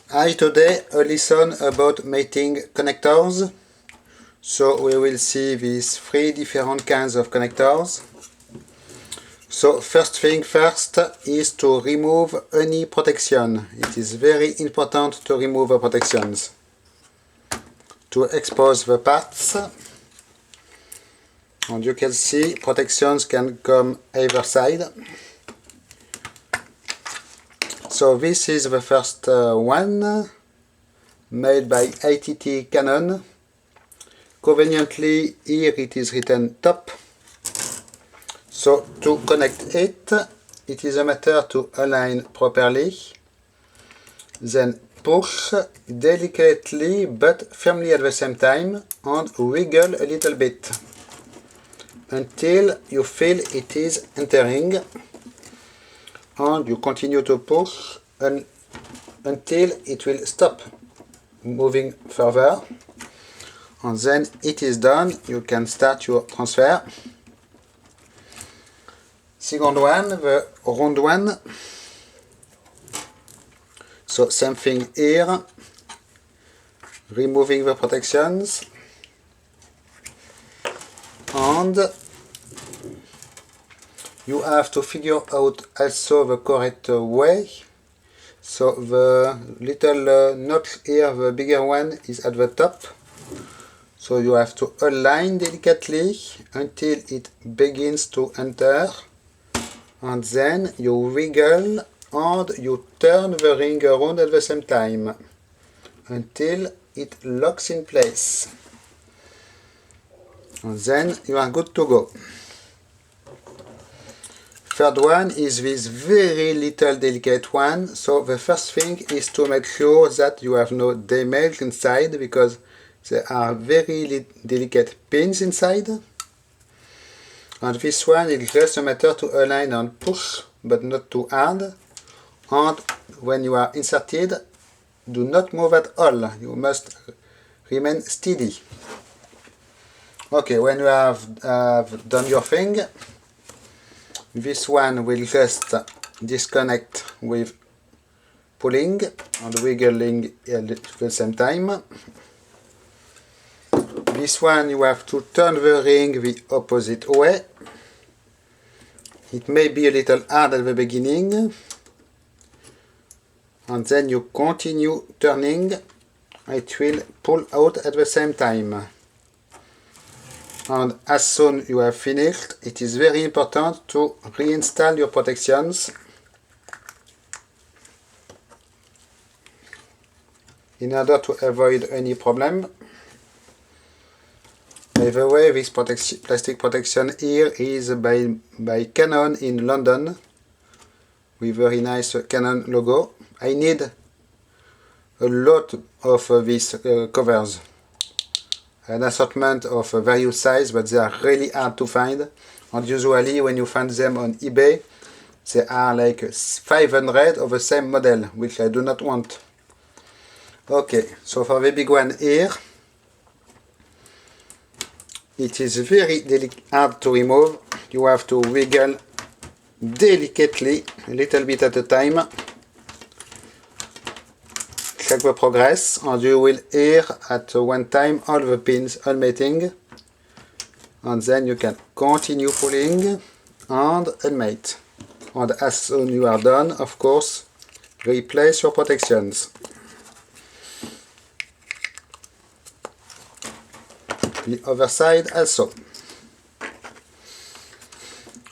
Hi, today a lesson about mating connectors. So we will see these three different kinds of connectors. So first thing first is to remove any protection. It is very important to remove the protections. To expose the parts. And you can see protections can come either side. So this is the first one, made by ITT Canon. Conveniently, here it is written top. So to connect it, it is a matter to align properly, then push delicately but firmly at the same time and wiggle a little bit until you feel it is entering. And you continue to push until it will stop moving further, and then it is done. You can start your transfer. Second one, the round one. So same thing here, removing the protections, and you have to figure out also the correct way. So the little notch here, the bigger one, is at the top. So you have to align delicately until it begins to enter. And then you wiggle and you turn the ring around at the same time until it locks in place. And then you are good to go. Third one is this very little delicate one. So the first thing is to make sure that you have no damage inside, because there are very delicate pins inside. And this one is just a matter to align and push, but not too hard. And when you are inserted, do not move at all. You must remain steady. Okay, when you have done your thing, this one will just disconnect with pulling and wiggling at the same time. This one you have to turn the ring the opposite way. It may be a little hard at the beginning, and then you continue turning. It will pull out at the same time. And as soon as you have finished, it is very important to reinstall your protections in order to avoid any problem. By the way, this plastic protection here is by Canon in London, with very nice Canon logo. I need a lot of these covers. An assortment of various sizes, but they are really hard to find. And usually when you find them on eBay, they are like 500 of the same model, which I do not want. Okay, so for the big one here, it is very hard to remove. You have to wiggle delicately, a little bit at a time. Check the progress, and you will hear at one time all the pins unmating, and then you can continue pulling and unmate. And as soon as you are done, of course, replace your protections. The other side also.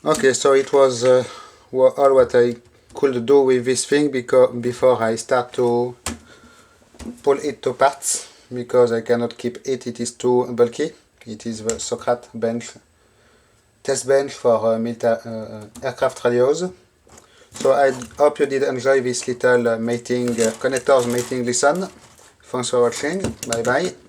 Okay, so it was all what I could do with this thing before I start to pull it to parts, because I cannot keep it, it is too bulky. It is the Socrates bench, test bench for aircraft radios. So I hope you did enjoy this little connectors mating lesson. Thanks for watching, bye bye.